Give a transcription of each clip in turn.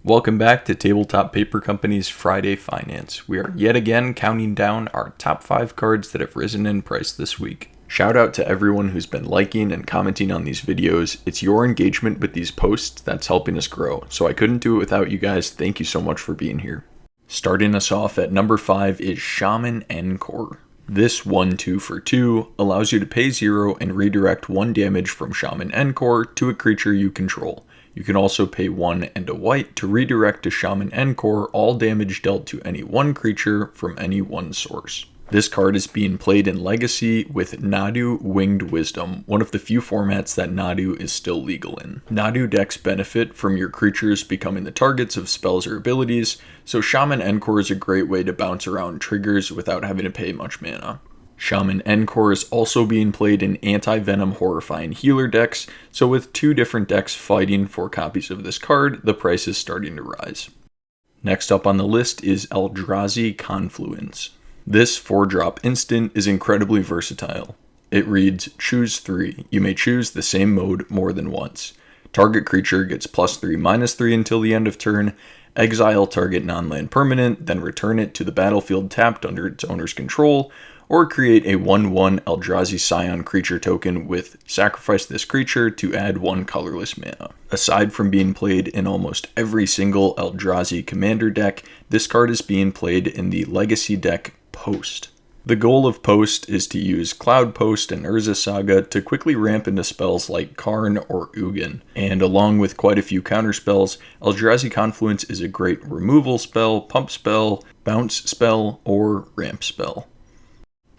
Welcome back to Tabletop Paper Company's Friday Finance. We are yet again counting down our top 5 cards that have risen in price this week. Shout out to everyone who's been liking and commenting on these videos. It's your engagement with these posts that's helping us grow, so I couldn't do it without you guys. Thank you so much for being here. Starting us off at number 5 is Shaman Encore. This 1-2 for 2 allows you to pay 0 and redirect 1 damage from Shaman Encore to a creature you control. You can also pay 1 and a white to redirect to Shaman Encore all damage dealt to any one creature from any one source. This card is being played in Legacy with Nadu Winged Wisdom, one of the few formats that Nadu is still legal in. Nadu decks benefit from your creatures becoming the targets of spells or abilities, so Shaman Encore is a great way to bounce around triggers without having to pay much mana. Shaman Encore is also being played in Anti-Venom Horrifying Healer decks, so with 2 different decks fighting for copies of this card, the price is starting to rise. Next up on the list is Eldrazi Confluence. This 4-drop instant is incredibly versatile. It reads, choose 3. You may choose the same mode more than once. Target creature gets +3/-3 until the end of turn. Exile target non-land permanent, then return it to the battlefield tapped under its owner's control, or create a 1/1 Eldrazi Scion creature token with sacrifice this creature to add 1 colorless mana. Aside from being played in almost every single Eldrazi commander deck, this card is being played in the Legacy deck Post. The goal of Post is to use Cloud Post and Urza Saga to quickly ramp into spells like Karn or Ugin, and along with quite a few counterspells, Eldrazi Confluence is a great removal spell, pump spell, bounce spell, or ramp spell.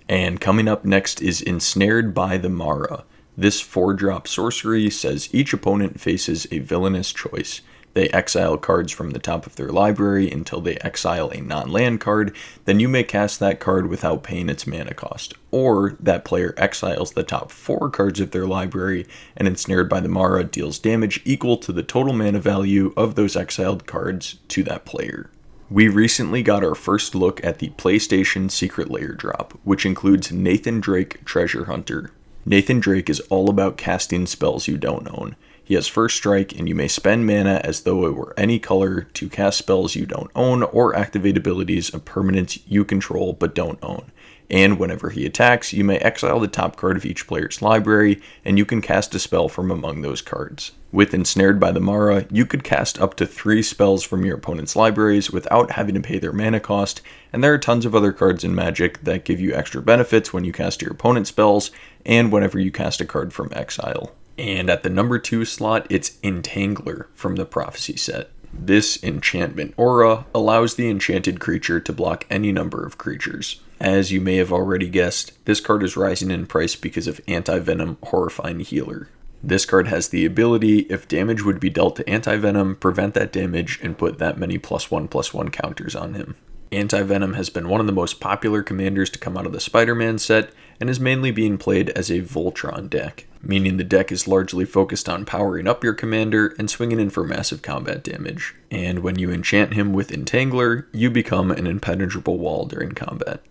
And coming up next is Ensnared by the Mara. This 4-drop sorcery says each opponent faces a villainous choice. They exile cards from the top of their library until they exile a non-land card, then you may cast that card without paying its mana cost. Or that player exiles the top 4 cards of their library, and Ensnared by the Mara deals damage equal to the total mana value of those exiled cards to that player. We recently got our first look at the PlayStation Secret Lair drop, which includes Nathan Drake Treasure Hunter. Nathan Drake is all about casting spells you don't own. He has first strike, and you may spend mana as though it were any color to cast spells you don't own or activate abilities of permanents you control but don't own. And whenever he attacks, you may exile the top card of each player's library, and you can cast a spell from among those cards. With Ensnared by the Mara, you could cast up to 3 spells from your opponent's libraries without having to pay their mana cost, and there are tons of other cards in Magic that give you extra benefits when you cast your opponent's spells, and whenever you cast a card from exile. And at the number 2 slot, it's Entangler from the Prophecy set. This Enchantment aura allows the enchanted creature to block any number of creatures. As you may have already guessed, this card is rising in price because of Anti-Venom Horrifying Healer. This card has the ability, if damage would be dealt to Anti-Venom, prevent that damage and put that many +1/+1 counters on him. Anti-Venom has been one of the most popular commanders to come out of the Spider-Man set, and is mainly being played as a Voltron deck, meaning the deck is largely focused on powering up your commander and swinging in for massive combat damage. And when you enchant him with Entangler, you become an impenetrable wall during combat.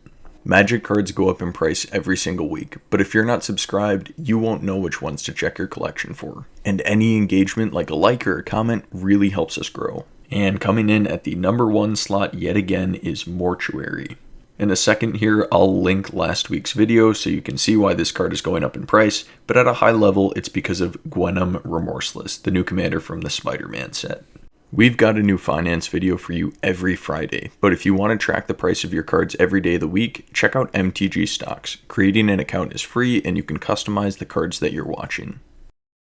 Magic cards go up in price every single week, but if you're not subscribed, you won't know which ones to check your collection for. And any engagement like a like or a comment really helps us grow. And coming in at the number 1 slot yet again is Mortuary. In a second here, I'll link last week's video so you can see why this card is going up in price, but at a high level, it's because of Gwenom Remorseless, the new commander from the Spider-Man set. We've got a new finance video for you every Friday, but if you want to track the price of your cards every day of the week, check out MTG Stocks. Creating an account is free, and you can customize the cards that you're watching.